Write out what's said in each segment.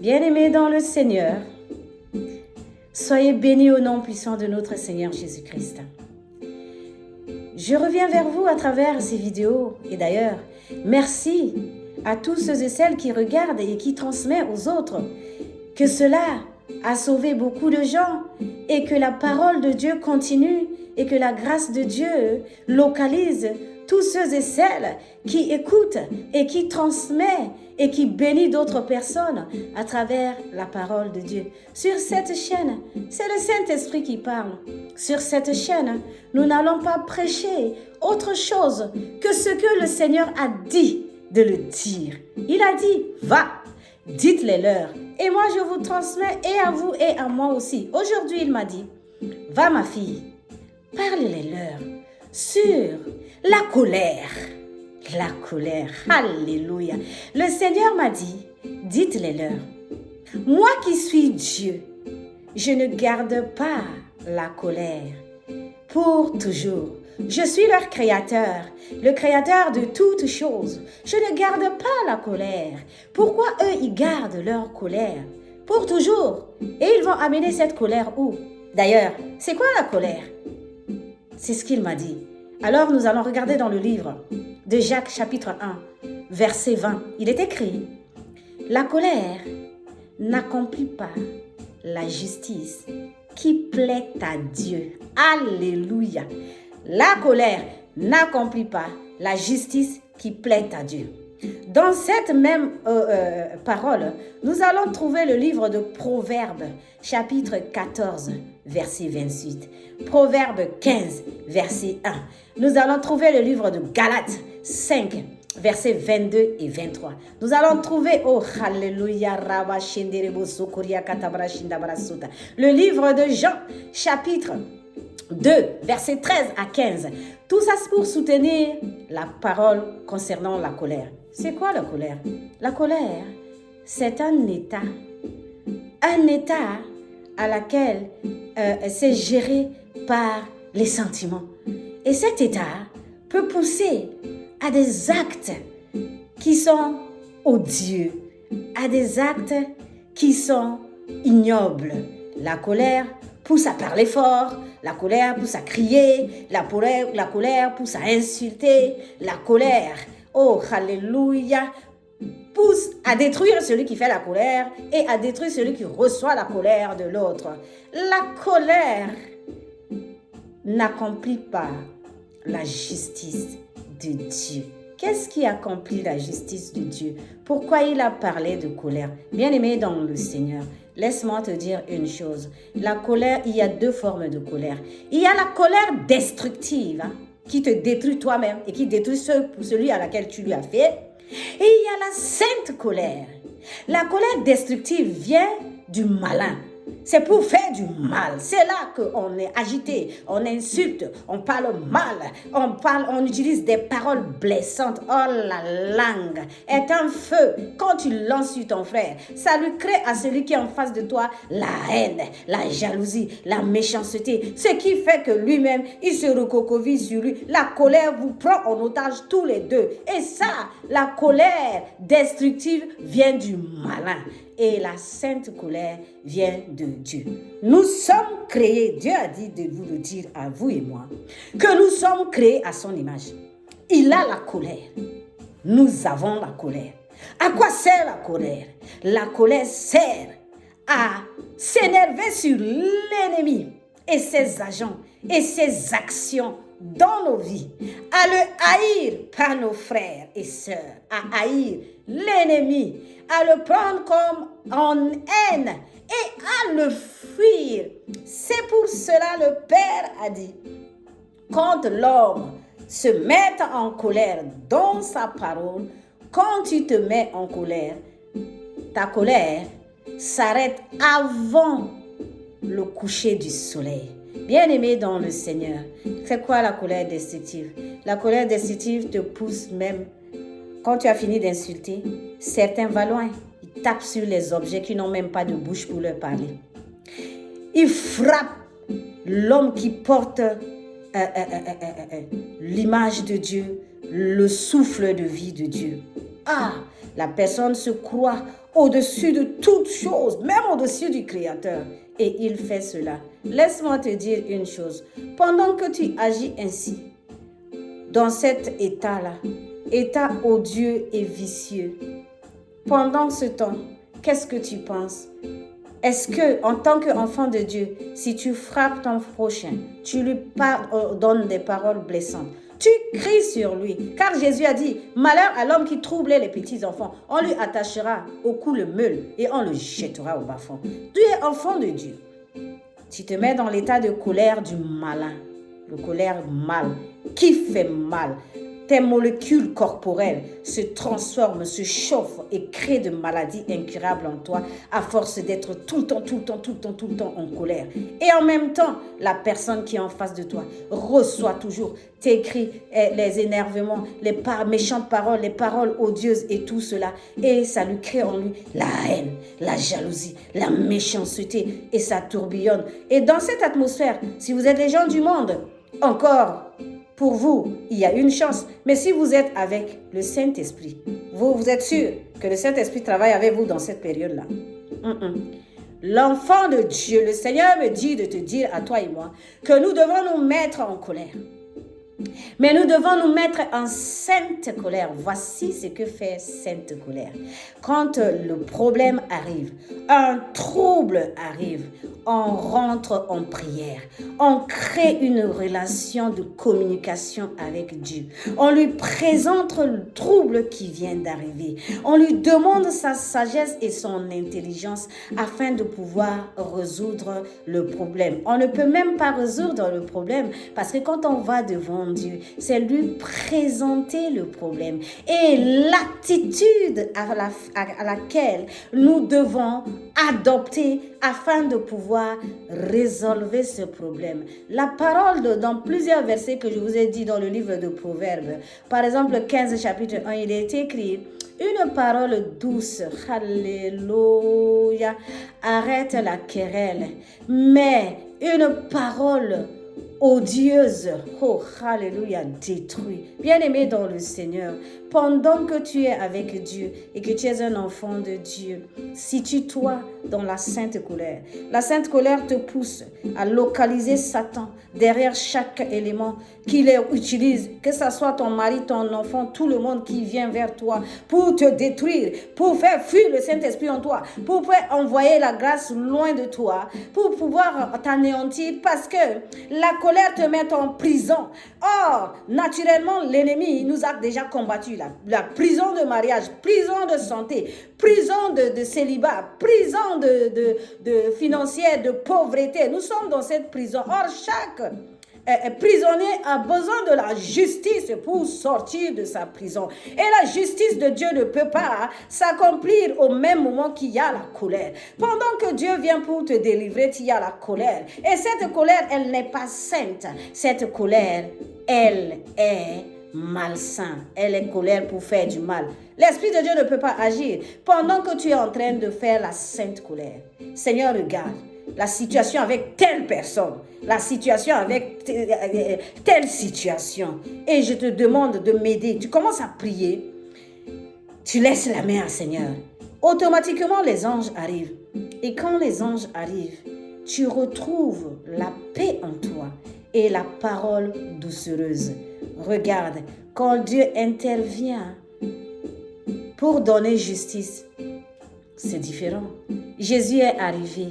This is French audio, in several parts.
Bien-aimés dans le Seigneur, soyez bénis au nom puissant de notre Seigneur Jésus-Christ. Je reviens vers vous à travers ces vidéos et d'ailleurs, merci à tous ceux et celles qui regardent et qui transmettent aux autres que cela a sauvé beaucoup de gens et que la parole de Dieu continue et que la grâce de Dieu localise tous ceux et celles qui écoutent et qui transmettent et qui bénit d'autres personnes à travers la parole de Dieu. Sur cette chaîne, c'est le Saint-Esprit qui parle. Sur cette chaîne, nous n'allons pas prêcher autre chose que ce que le Seigneur a dit de le dire. Il a dit, va, dites-les-leur. Et moi, je vous transmets et à vous et à moi aussi. Aujourd'hui, il m'a dit, va ma fille, parle-les-leur sur la colère. La colère. Alléluia. Le Seigneur m'a dit, dites-les-leur, moi qui suis Dieu, je ne garde pas la colère pour toujours. Je suis leur créateur, le créateur de toutes choses. Je ne garde pas la colère. Pourquoi eux, ils gardent leur colère? Pour toujours. Et ils vont amener cette colère où? D'ailleurs, c'est quoi la colère? C'est ce qu'il m'a dit. Alors nous allons regarder dans le livre de Jacques chapitre 1, verset 20. Il est écrit, la colère n'accomplit pas la justice qui plaît à Dieu. Alléluia. La colère n'accomplit pas la justice qui plaît à Dieu. Dans cette même parole, nous allons trouver le livre de Proverbes, chapitre 14, verset 28. Proverbe 15, verset 1. Nous allons trouver le livre de Galates 5, versets 22 et 23. Nous allons trouver, oh, Alléluia, le livre de Jean, chapitre 2, versets 13 à 15. Tout ça, c'est pour soutenir la parole concernant la colère. C'est quoi la colère? La colère, c'est un état à laquelle c'est géré par les sentiments. Et cet état peut pousser à des actes qui sont odieux, à des actes qui sont ignobles. La colère pousse à parler fort, la colère pousse à crier, la colère pousse à insulter, la colère, oh alléluia, pousse à détruire celui qui fait la colère et à détruire celui qui reçoit la colère de l'autre. La colère n'accomplit pas la justice de Dieu. Qu'est-ce qui accomplit la justice de Dieu? Pourquoi il a parlé de colère? Bien-aimé dans le Seigneur, laisse-moi te dire une chose. La colère, il y a deux formes de colère. Il y a la colère destructive, qui te détruit toi-même et qui détruit celui à laquelle tu lui as fait. Et il y a la sainte colère. La colère destructive vient du malin. C'est pour faire du mal. C'est là qu'on est agité, on insulte, on parle mal, on utilise des paroles blessantes. Oh, la langue est un feu. Quand tu lances sur ton frère, ça lui crée à celui qui est en face de toi la haine, la jalousie, la méchanceté. Ce qui fait que lui-même, il se recroqueville sur lui. La colère vous prend en otage tous les deux. Et ça, la colère destructive vient du malin. Et la sainte colère vient de Dieu. Nous sommes créés, Dieu a dit de vous le dire à vous et moi, que nous sommes créés à son image. Il a la colère. Nous avons la colère. À quoi sert la colère? La colère sert à s'énerver sur l'ennemi et ses agents et ses actions dans nos vies, à le haïr par nos frères et sœurs, à haïr l'ennemi, à le prendre comme en haine et à le fuir. C'est pour cela le Père a dit, quand l'homme se met en colère dans sa parole, quand tu te mets en colère, ta colère s'arrête avant le coucher du soleil. Bien-aimé dans le Seigneur, c'est quoi la colère destructive? La colère destructive te pousse même, quand tu as fini d'insulter, certains vont loin. Ils tapent sur les objets qui n'ont même pas de bouche pour leur parler. Ils frappent l'homme qui porte l'image de Dieu, le souffle de vie de Dieu. Ah, la personne se croit au-dessus de toutes choses, même au-dessus du Créateur. Et il fait cela. Laisse-moi te dire une chose. Pendant que tu agis ainsi, dans cet état-là, état odieux et vicieux, pendant ce temps, qu'est-ce que tu penses? Est-ce que, en tant qu'enfant de Dieu, si tu frappes ton prochain, tu lui donnes des paroles blessantes, tu cries sur lui, car Jésus a dit, malheur à l'homme qui troublait les petits enfants, on lui attachera au cou le meule et on le jettera au bas-fond. Tu es enfant de Dieu. Tu te mets dans l'état de colère du malin, le colère mal, qui fait mal. Tes molécules corporelles se transforment, se chauffent et créent de maladies incurables en toi à force d'être tout le temps en colère. Et en même temps, la personne qui est en face de toi reçoit toujours tes cris, les énervements, les méchantes paroles, les paroles odieuses et tout cela. Et ça lui crée en lui la haine, la jalousie, la méchanceté et ça tourbillonne. Et dans cette atmosphère, si vous êtes les gens du monde, encore... Pour vous, il y a une chance. Mais si vous êtes avec le Saint-Esprit, vous êtes sûr que le Saint-Esprit travaille avec vous dans cette période-là. L'enfant de Dieu, le Seigneur me dit de te dire à toi et moi que nous devons nous mettre en colère. Mais nous devons nous mettre en sainte colère. Voici ce que fait sainte colère. Quand le problème arrive, un trouble arrive, on rentre en prière. On crée une relation de communication avec Dieu. On lui présente le trouble qui vient d'arriver. On lui demande sa sagesse et son intelligence afin de pouvoir résoudre le problème. On ne peut même pas résoudre le problème parce que quand on va devant Dieu, c'est lui présenter le problème et l'attitude à laquelle nous devons adopter afin de pouvoir résolver ce problème. La parole dans plusieurs versets que je vous ai dit dans le livre de Proverbes, par exemple 15 chapitre 1, il est écrit une parole douce, alléluia, arrête la querelle, mais une parole odieuse, oh, alléluia, détruit. Bien-aimé dans le Seigneur, pendant que tu es avec Dieu et que tu es un enfant de Dieu, situe-toi dans la sainte colère. La sainte colère te pousse à localiser Satan derrière chaque élément qu'il utilise, que ce soit ton mari, ton enfant, tout le monde qui vient vers toi pour te détruire, pour faire fuir le Saint-Esprit en toi, pour pouvoir envoyer la grâce loin de toi, pour pouvoir t'anéantir parce que la colère te met en prison. Or, naturellement, l'ennemi nous a déjà combattu. La prison de mariage, prison de santé, prison de célibat, prison de financière, de pauvreté. Nous sommes dans cette prison. Or, chaque prisonnier a besoin de la justice pour sortir de sa prison. Et la justice de Dieu ne peut pas s'accomplir au même moment qu'il y a la colère. Pendant que Dieu vient pour te délivrer, il y a la colère. Et cette colère, elle n'est pas sainte. Cette colère, elle est malsaine. Elle est colère pour faire du mal. L'Esprit de Dieu ne peut pas agir pendant que tu es en train de faire la sainte colère. Seigneur, regarde la situation avec telle personne, la situation avec telle situation. Et je te demande de m'aider. Tu commences à prier. Tu laisses la main à Seigneur. Automatiquement, les anges arrivent. Et quand les anges arrivent, tu retrouves la paix en toi et la parole doucereuse. Regarde, quand Dieu intervient pour donner justice, c'est différent. Jésus est arrivé.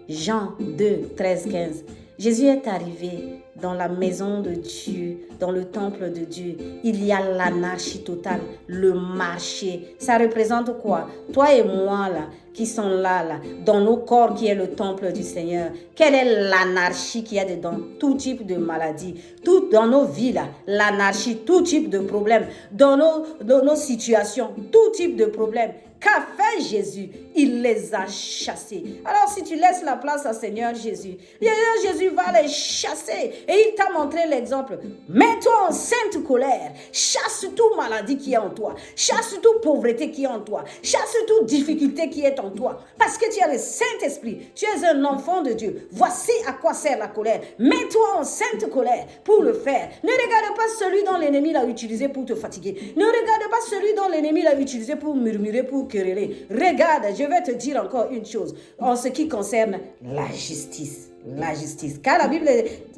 Jean 2, 13, 15. Jésus est arrivé dans la maison de Dieu, dans le temple de Dieu. Il y a l'anarchie totale, le marché. Ça représente quoi? Toi et moi, là, qui sont là, dans nos corps qui est le temple du Seigneur. Quelle est l'anarchie qu'il y a dedans? Tout type de maladie, tout dans nos vies, là, l'anarchie, tout type de problème, dans nos situations, tout type de problème. Qu'a fait Jésus? Il il les a chassés. Alors si tu laisses la place au Seigneur Jésus, Jésus va les chasser. Et il t'a montré l'exemple. Mets-toi en sainte colère. Chasse toute maladie qui est en toi. Chasse toute pauvreté qui est en toi. Chasse toute difficulté qui est en toi. Parce que tu as le Saint-Esprit. Tu es un enfant de Dieu. Voici à quoi sert la colère. Mets-toi en sainte colère pour le faire. Ne regarde pas celui dont l'ennemi l'a utilisé pour te fatiguer. Ne regarde pas celui dont l'ennemi l'a utilisé pour murmurer, pour quereller. Regarde, je vais te dire encore une chose en ce qui concerne la justice. La justice. Car la Bible,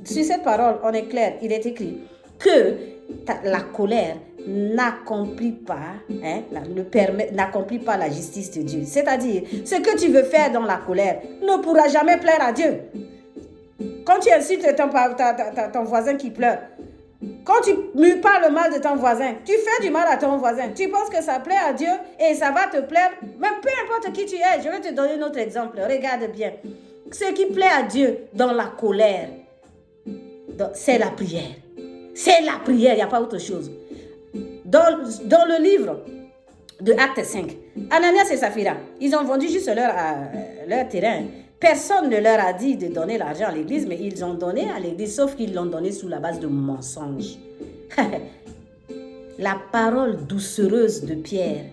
sur cette parole, on est clair, il est écrit que la colère n'accomplit pas, n'accomplit pas la justice de Dieu. C'est-à-dire, ce que tu veux faire dans la colère ne pourra jamais plaire à Dieu. Quand tu insultes ton voisin qui pleure, quand tu lui parles mal de ton voisin, tu fais du mal à ton voisin. Tu penses que ça plaît à Dieu et ça va te plaire. Mais peu importe qui tu es, je vais te donner un autre exemple. Regarde bien. Ce qui plaît à Dieu dans la colère, c'est la prière. C'est la prière, il n'y a pas autre chose. Dans le livre de Actes 5, Ananias et Saphira, ils ont vendu juste leur terrain. Personne ne leur a dit de donner l'argent à l'église, mais ils ont donné à l'église, sauf qu'ils l'ont donné sous la base de mensonges. La parole doucereuse de Pierre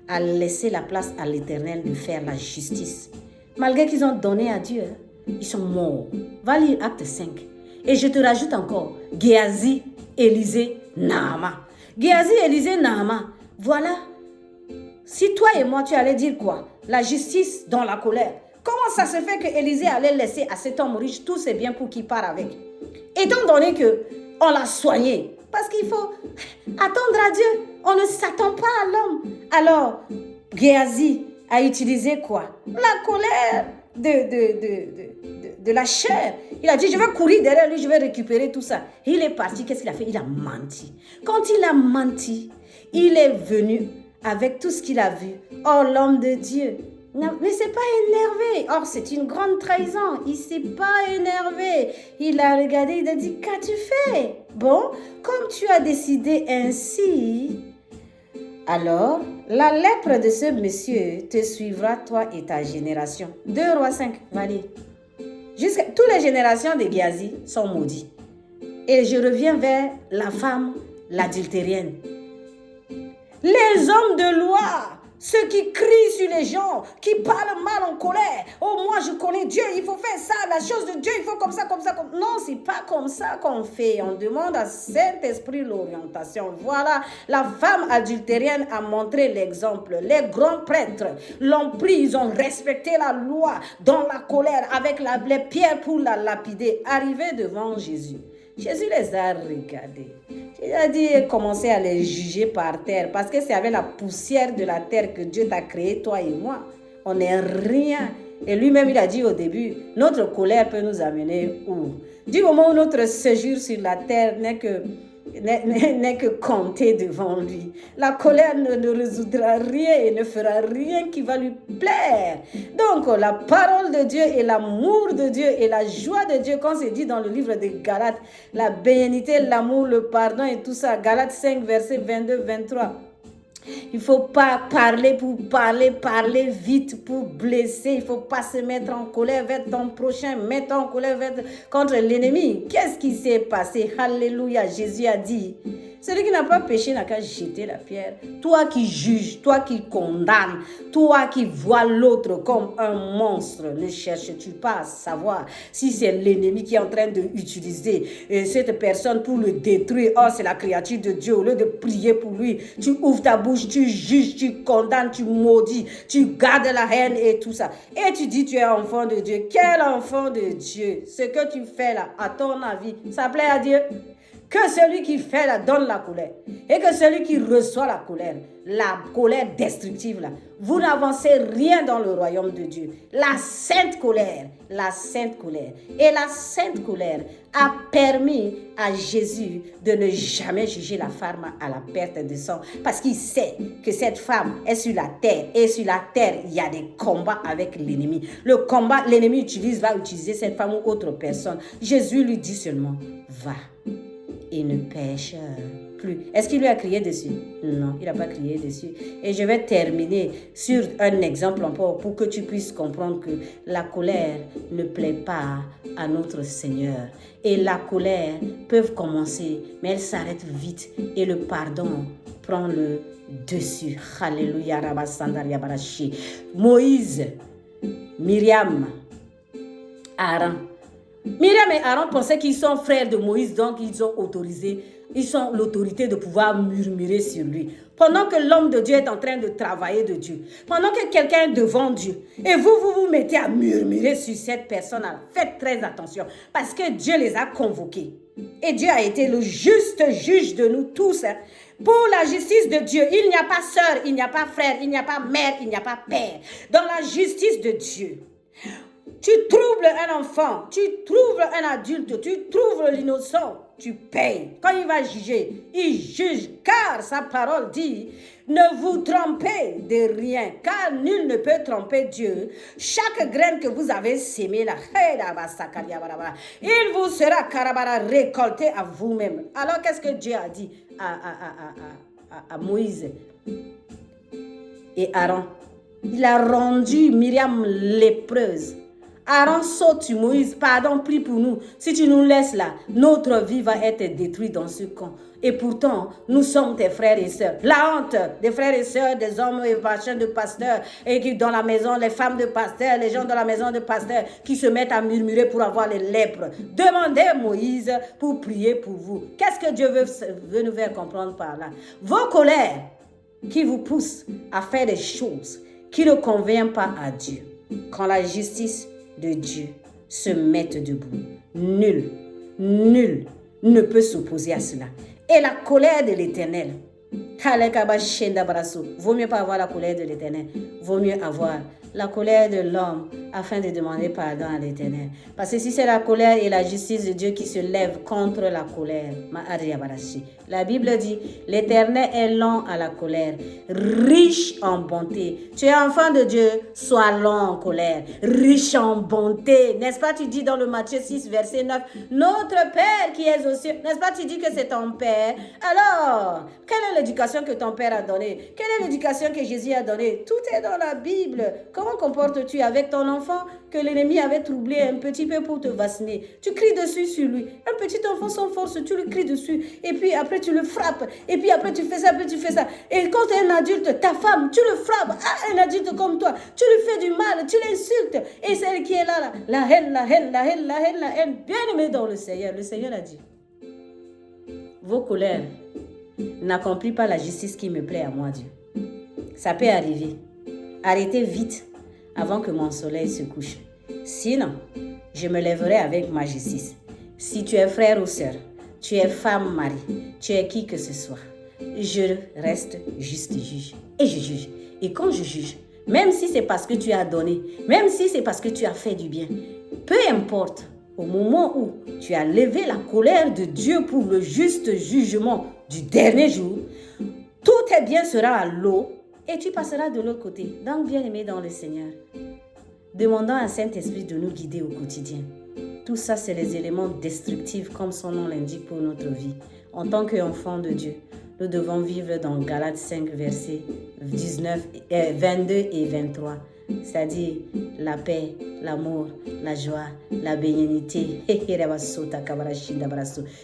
a laissé la place à l'Éternel de faire la justice. Malgré qu'ils ont donné à Dieu, ils sont morts. Va lire Acte 5. Et je te rajoute encore, Géasi, Élisée, Naaman. Géasi, Élisée, Naaman. Voilà. Si toi et moi, tu allais dire quoi? La justice dans la colère. Comment ça se fait que Élisée allait laisser à cet homme riche tous ses biens pour qu'il parte avec? Étant donné qu'on l'a soigné. Parce qu'il faut attendre à Dieu. On ne s'attend pas à l'homme. Alors, Géasi a utilisé quoi? La colère de la chair. Il a dit, je vais courir derrière lui, je vais récupérer tout ça. Il est parti, qu'est-ce qu'il a fait? Il a menti. Quand il a menti, il est venu avec tout ce qu'il a vu. Oh, l'homme de Dieu ne s'est pas énervé. Or, c'est une grande trahison. Il ne s'est pas énervé. Il a regardé, il a dit, qu'as-tu fait? Bon, comme tu as décidé ainsi, alors la lèpre de ce monsieur te suivra, toi et ta génération. 2 Rois 5, allez. Toutes les générations de Géasi sont maudites. Et je reviens vers la femme, l'adultérienne. Les hommes de loi, ceux qui crient sur les gens, qui parlent mal en colère. Oh, moi, je connais Dieu, il faut faire ça, la chose de Dieu, il faut comme ça, comme ça. Non, c'est pas comme ça qu'on fait. On demande à Saint-Esprit l'orientation. Voilà, la femme adultérienne a montré l'exemple. Les grands prêtres l'ont pris, ils ont respecté la loi dans la colère avec les pierres pour la lapider. Arrivé devant Jésus, Jésus les a regardés. Il a dit, commencez à les juger par terre, parce que c'est avec la poussière de la terre que Dieu t'a créé, toi et moi. On n'est rien. Et lui-même, il a dit au début, notre colère peut nous amener où? Du moment où notre séjour sur la terre n'est que compter devant lui. La colère ne résoudra rien et ne fera rien qui va lui plaire. Donc, la parole de Dieu et l'amour de Dieu et la joie de Dieu, quand c'est dit dans le livre de Galates, la bénité, l'amour, le pardon et tout ça, Galates 5, versets 22-23. Il ne faut pas parler pour parler vite pour blesser. Il ne faut pas se mettre en colère vers ton prochain, mettre en colère contre l'ennemi. Qu'est-ce qui s'est passé? Alléluia, Jésus a dit, celui qui n'a pas péché n'a qu'à jeter la pierre. Toi qui juges, toi qui condamnes, toi qui vois l'autre comme un monstre, ne cherches-tu pas à savoir si c'est l'ennemi qui est en train d'utiliser cette personne pour le détruire? Oh, c'est la créature de Dieu. Au lieu de prier pour lui, tu ouvres ta bouche, tu juges, tu condamnes, tu maudis, tu gardes la haine et tout ça. Et tu dis tu es enfant de Dieu. Quel enfant de Dieu? Ce que tu fais là, à ton avis, ça plaît à Dieu? Que celui qui fait la donne la colère et que celui qui reçoit la colère destructive là, vous n'avancez rien dans le royaume de Dieu. La sainte colère et la sainte colère a permis à Jésus de ne jamais juger la femme à la perte de sang, parce qu'il sait que cette femme est sur la terre et sur la terre il y a des combats avec l'ennemi. Le combat, l'ennemi va utiliser cette femme ou autre personne. Jésus lui dit seulement, va et ne pêche plus. Est-ce qu'il lui a crié dessus? Non, il n'a pas crié dessus. Et je vais terminer sur un exemple encore pour que tu puisses comprendre que la colère ne plaît pas à notre Seigneur. Et la colère peut commencer, mais elle s'arrête vite. Et le pardon prend le dessus. Alléluia. Moïse, Myriam, Aaron. Myriam et Aaron pensaient qu'ils sont frères de Moïse, donc ils ont l'autorité de pouvoir murmurer sur lui. Pendant que l'homme de Dieu est en train de travailler de Dieu, pendant que quelqu'un est devant Dieu, et vous mettez à murmurer sur cette personne-là, faites très attention, parce que Dieu les a convoqués. Et Dieu a été le juste juge de nous tous. Pour la justice de Dieu, il n'y a pas sœur, il n'y a pas frère, il n'y a pas mère, il n'y a pas père. Dans la justice de Dieu, tu troubles un enfant, tu troubles un adulte, tu troubles l'innocent, tu payes. Quand il va juger, il juge, car sa parole dit, ne vous trompez de rien, car nul ne peut tromper Dieu. Chaque graine que vous avez sémée là, il vous sera récolté à vous-même. Alors qu'est-ce que Dieu a dit à Moïse et Aaron? Il a rendu Myriam lépreuse. Aaron saute sur Moïse, pardon, prie pour nous. Si tu nous laisses là, notre vie va être détruite dans ce camp. Et pourtant, nous sommes tes frères et sœurs. La honte des frères et sœurs, des hommes et machins de pasteurs, et qui dans la maison, les femmes de pasteurs, les gens dans la maison de pasteurs, qui se mettent à murmurer pour avoir les lèpres. Demandez Moïse pour prier pour vous. Qu'est-ce que Dieu veut nous faire comprendre par là? Vos colères qui vous poussent à faire des choses qui ne conviennent pas à Dieu. Quand la justice de Dieu se mette debout, nul ne peut s'opposer à cela. Et la colère de l'Éternel, vaut mieux pas avoir la colère de l'Éternel, vaut mieux avoir la colère de l'homme afin de demander pardon à l'Éternel. Parce que si c'est la colère et la justice de Dieu qui se lèvent contre la colère, la Bible dit, l'Éternel est lent à la colère, riche en bonté. Tu es enfant de Dieu, sois lent en colère, riche en bonté. N'est-ce pas, tu dis dans le Matthieu 6, verset 9, notre Père qui es aux cieux. N'est-ce pas, tu dis que c'est ton Père? Alors, quelle est l'éducation que ton Père a donnée? Quelle est l'éducation que Jésus a donnée? Tout est dans la Bible. Comment comportes-tu avec ton enfant que l'ennemi avait troublé un petit peu pour te vacciner? Tu cries dessus sur lui. Un petit enfant sans force, tu lui cries dessus. Et puis après, tu le frappes. Et puis après, tu fais ça, après, tu fais ça. Et quand tu es un adulte, ta femme, tu le frappes. Ah, un adulte comme toi, tu lui fais du mal, tu l'insultes. Et celle qui est là, la haine, la haine, la haine, la haine, la haine. Bien aimé dans le Seigneur a dit, vos colères n'accomplissent pas la justice qui me plaît à moi, Dieu. Ça peut arriver. Arrêtez vite avant que mon soleil se couche. Sinon, je me lèverai avec ma justice. Si tu es frère ou sœur, tu es femme, mari, tu es qui que ce soit, je reste juste juge. Et je juge. Et quand je juge, même si c'est parce que tu as donné, même si c'est parce que tu as fait du bien, peu importe, au moment où tu as levé la colère de Dieu pour le juste jugement du dernier jour, tout tes biens sera à l'eau et tu passeras de l'autre côté. Donc, bien-aimé dans le Seigneur, demandons à Saint-Esprit de nous guider au quotidien. Tout ça, c'est les éléments destructifs, comme son nom l'indique, pour notre vie. En tant qu'enfants de Dieu, nous devons vivre dans Galates 5, versets 22 et 23. C'est-à-dire la paix, l'amour, la joie, la bénignité.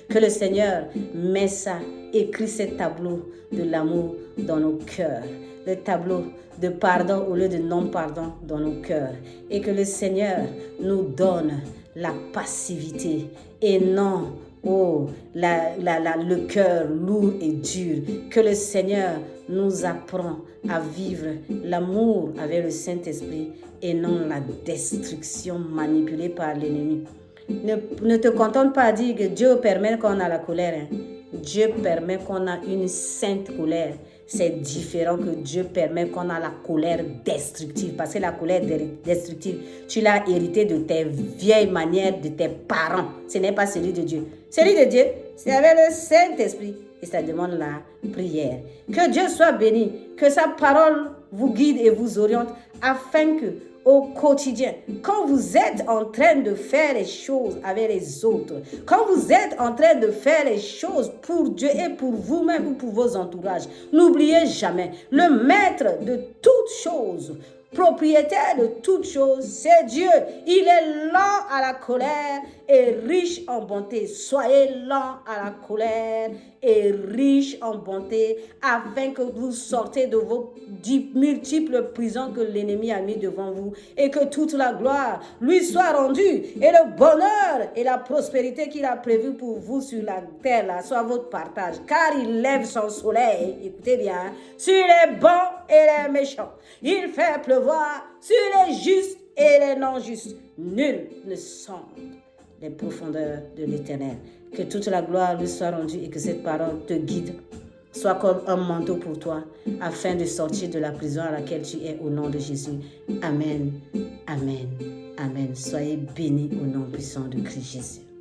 Que le Seigneur met ça, écrit ce tableau de l'amour dans nos cœurs. Le tableau de pardon au lieu de non-pardon dans nos cœurs. Et que le Seigneur nous donne la passivité et non le cœur lourd et dur. Que le Seigneur nous apprend à vivre l'amour avec le Saint-Esprit et non la destruction manipulée par l'ennemi. Ne te contente pas à dire que Dieu permet qu'on a la colère. Dieu permet qu'on a une sainte colère. C'est différent que Dieu permet qu'on a la colère destructive. Parce que la colère destructive, tu l'as héritée de tes vieilles manières, de tes parents. Ce n'est pas celui de Dieu. Celui de Dieu, c'est avec le Saint-Esprit. Et ça demande la prière. Que Dieu soit béni. Que sa parole vous guide et vous oriente afin que au quotidien, quand vous êtes en train de faire les choses avec les autres, quand vous êtes en train de faire les choses pour Dieu et pour vous-même ou pour vos entourages, n'oubliez jamais, le maître de toutes choses, propriétaire de toutes choses, c'est Dieu. Il est lent à la colère et riche en bonté. Soyez lent à la colère et riche en bonté, afin que vous sortez de vos multiples prisons que l'ennemi a mis devant vous, et que toute la gloire lui soit rendue, et le bonheur et la prospérité qu'il a prévu pour vous sur la terre là, soit votre partage, car il lève son soleil, écoutez bien, sur les bons et les méchants. Il fait pleuvoir sur les justes et les non-justes. Nul ne sonde les profondeurs de l'Éternel. Que toute la gloire lui soit rendue et que cette parole te guide, soit comme un manteau pour toi, afin de sortir de la prison à laquelle tu es, au nom de Jésus. Amen, amen, amen. Soyez bénis au nom puissant de Christ Jésus.